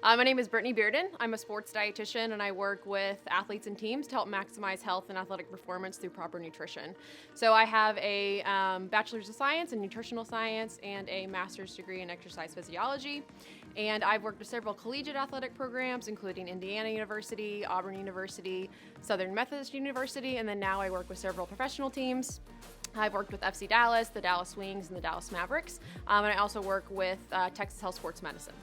My name is Brittney Bearden. I'm a sports dietitian and I work with athletes and teams to help maximize health and athletic performance through proper nutrition. So I have a bachelor's of science in nutritional science and a master's degree in exercise physiology. And I've worked with several collegiate athletic programs, including Indiana University, Auburn University, Southern Methodist University, and then now I work with several professional teams. I've worked with FC Dallas, the Dallas Wings, and the Dallas Mavericks, and I also work with Texas Health Sports Medicine.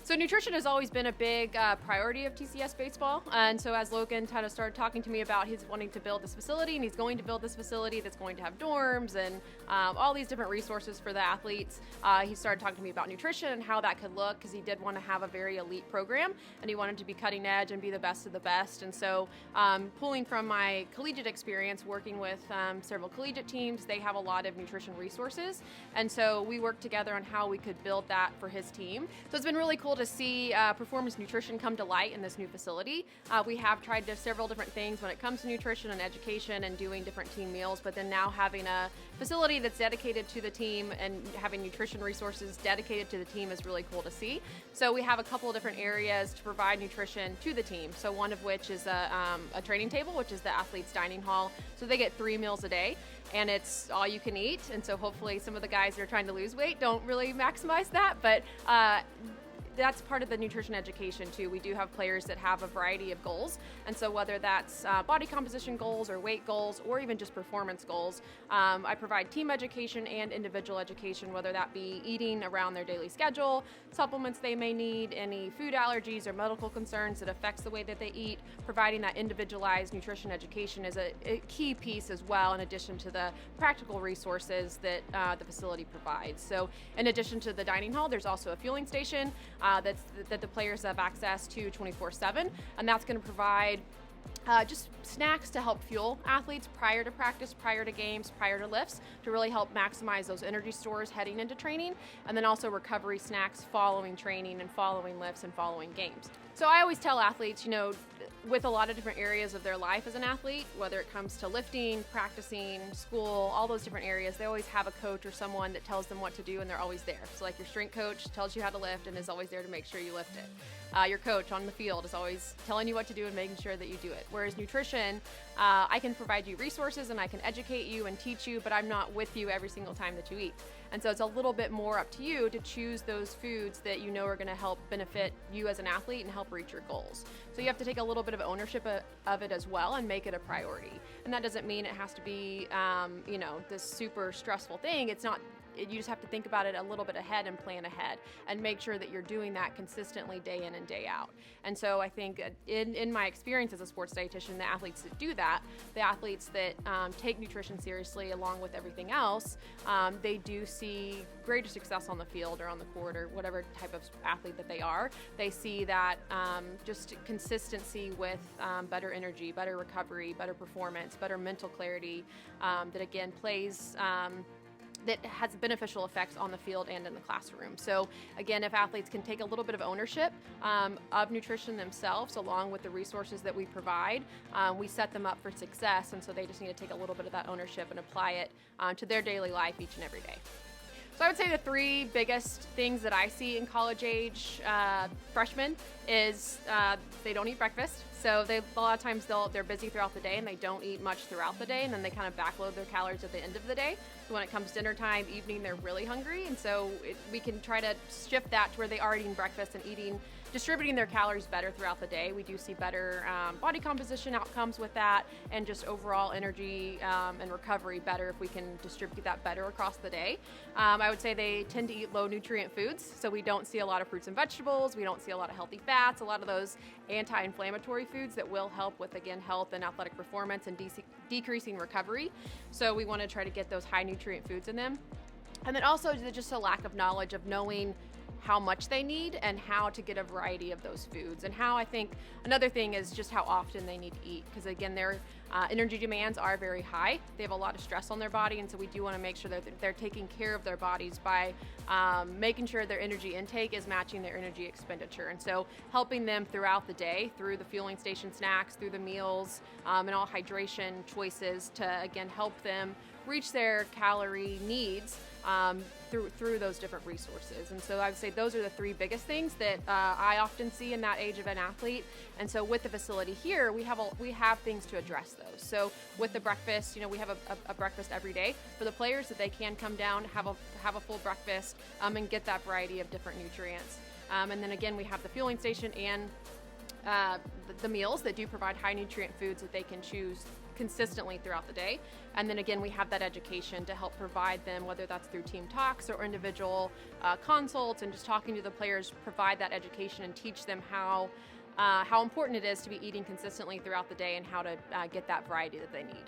So nutrition has always been a big priority of TCS baseball, and so as Logan kind of started talking to me about he's wanting to build this facility, and he's going to build this facility that's going to have dorms and all these different resources for the athletes, he started talking to me about nutrition and how that could look, because he did want to have a very elite program, and he wanted to be cutting edge and be the best of the best. And so pulling from my collegiate experience working with several collegiate teams, they have a lot of nutrition resources, and so we worked together on how we could build that for his team. So it's been really cool to see performance nutrition come to light in this new facility. We have tried several different things when it comes to nutrition and education and doing different team meals, but then now having a facility that's dedicated to the team and having nutrition resources dedicated to the team is really cool to see. So we have a couple of different areas to provide nutrition to the team. So one of which is a training table, which is the athletes' dining hall. So they get 3 meals a day, and it's all you can eat. And so hopefully some of the guys that are trying to lose weight don't really maximize that, but that's part of the nutrition education too. We do have players that have a variety of goals, and so whether that's body composition goals or weight goals or even just performance goals, I provide team education and individual education, whether that be eating around their daily schedule, supplements they may need, any food allergies or medical concerns that affects the way that they eat. Providing that individualized nutrition education is a key piece as well, in addition to the practical resources that the facility provides. So in addition to the dining hall, there's also a fueling station that the players have access to 24/7, and that's going to provide just snacks to help fuel athletes prior to practice, prior to games, prior to lifts, to really help maximize those energy stores heading into training, and then also recovery snacks following training and following lifts and following games. So I always tell athletes, with a lot of different areas of their life as an athlete, whether it comes to lifting, practicing, school, all those different areas, they always have a coach or someone that tells them what to do, and they're always there. So like your strength coach tells you how to lift and is always there to make sure you lift it. Your coach on the field is always telling you what to do and making sure that you do it. Whereas nutrition, I can provide you resources and I can educate you and teach you, but I'm not with you every single time that you eat. And so it's a little bit more up to you to choose those foods that you know are going to help benefit you as an athlete and help reach your goals. So you have to take a little bit of ownership of it as well and make it a priority. And that doesn't mean it has to be, this super stressful thing. It's not. You just have to think about it a little bit ahead and plan ahead and make sure that you're doing that consistently day in and day out. And so I think in my experience as a sports dietitian, the athletes that do that, the athletes that take nutrition seriously along with everything else, they do see greater success on the field or on the court or whatever type of athlete that they are. They see that just consistency with better energy, better recovery, better performance, better mental clarity, that again plays that has beneficial effects on the field and in the classroom. So again, if athletes can take a little bit of ownership of nutrition themselves, along with the resources that we provide, we set them up for success. And so they just need to take a little bit of that ownership and apply it to their daily life each and every day. So I would say the 3 biggest things that I see in college age freshmen is they don't eat breakfast. So a lot of times they're busy throughout the day and they don't eat much throughout the day, and then they kind of backload their calories at the end of the day. So when it comes dinner time, evening, they're really hungry, and so we can try to shift that to where they are eating breakfast and distributing their calories better throughout the day. We do see better body composition outcomes with that, and just overall energy and recovery better if we can distribute that better across the day. I would say they tend to eat low nutrient foods, so we don't see a lot of fruits and vegetables, we don't see a lot of healthy fats, a lot of those anti-inflammatory foods that will help with, again, health and athletic performance and decreasing recovery. So we want to try to get those high nutrient foods in them. And then also just a lack of knowledge of knowing how much they need and how to get a variety of those foods. And how I think another thing is just how often they need to eat, because again, their energy demands are very high. They have a lot of stress on their body, and so we do want to make sure that they're taking care of their bodies by making sure their energy intake is matching their energy expenditure. And so helping them throughout the day through the fueling station snacks, through the meals, and all hydration choices to again help them reach their calorie needs through those different resources. And so I would say those are the three biggest things that I often see in that age of an athlete. And so with the facility here, we have things to address those. So with the breakfast, we have a breakfast every day for the players, that they can come down, have a full breakfast, and get that variety of different nutrients. And then again, we have the fueling station and the meals that do provide high nutrient foods that they can choose consistently throughout the day. And then again, we have that education to help provide them, whether that's through team talks or individual consults, and just talking to the players, provide that education and teach them how important it is to be eating consistently throughout the day and how to get that variety that they need.